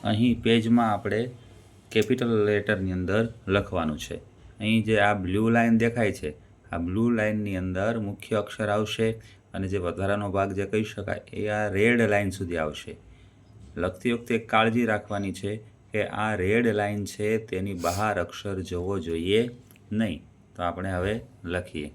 અહીં પેજમાં આપણે કેપિટલ લેટરની અંદર લખવાનું છે. અહીં જે આ બ્લુ લાઇન દેખાય છે, આ બ્લુ લાઇનની અંદર મુખ્ય અક્ષર આવશે અને જે વધારાનો ભાગ જે કહી શકાય એ આ રેડ લાઇન સુધી આવશે. લખતી વખતે કાળજી રાખવાની છે કે આ રેડ લાઇન છે તેની બહાર અક્ષર જવો જોઈએ નહીં. તો આપણે હવે લખીએ.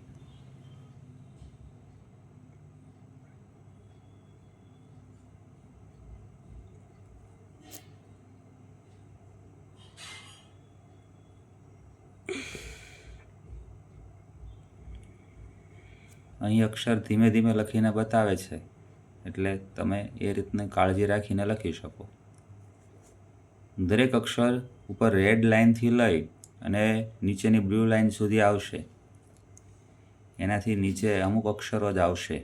અહીં અક્ષર ધીમે ધીમે લખીને બતાવે છે, એટલે તમે એ રીતની કાળજી રાખીને લખી શકો. દરેક અક્ષર ઉપર રેડ લાઇનથી લઈ અને નીચેની બ્લુ લાઇન સુધી આવશે. એનાથી નીચે અમુક અક્ષરો જ આવશે.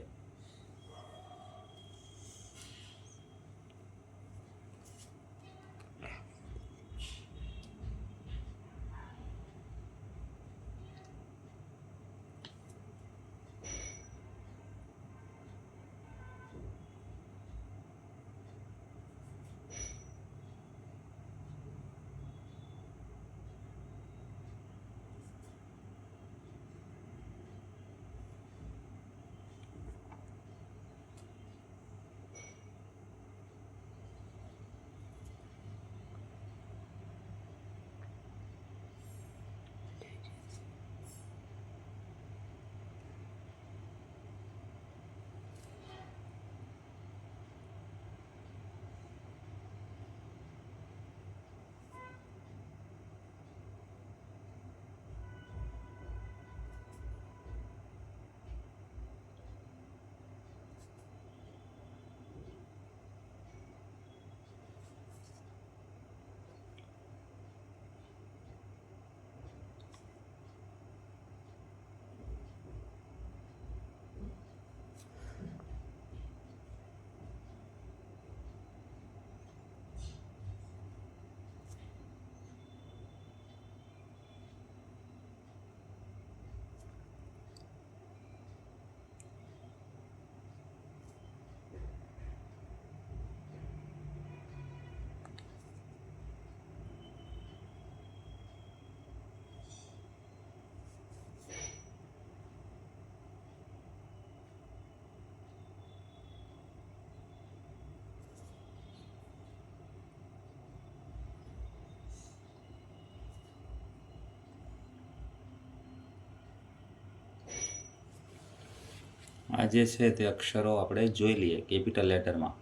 આ જે છે તે અક્ષરો આપણે જોઈ લઈએ. કેપિટલ લેટરમાં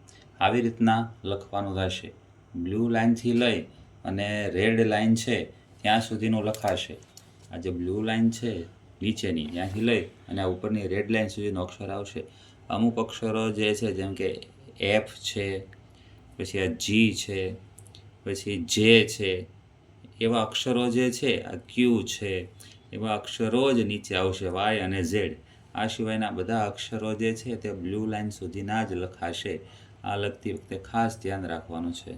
આવી રીતના લખવાનું થશે. બ્લુ લાઇનથી લઈ અને રેડ લાઇન છે ત્યાં સુધીનું લખાશે. આ જે બ્લુ લાઇન છે નીચેની ત્યાંથી લઈ અને આ ઉપરની રેડ લાઇન સુધીનો અક્ષર આવશે. અમુક અક્ષરો જે છે જેમ કે એફ છે, પછી આ જી છે, પછી જે છે, એવા અક્ષરો જે છે આ ક્યુ છે, એવા અક્ષરો જ નીચે આવશે, વાય અને ઝેડ. આ સિવાયના બધા અક્ષરો જે છે તે બ્લુ લાઇન સુધીના જ લખાશે. આ લખતી વખતે ખાસ ધ્યાન રાખવાનું છે.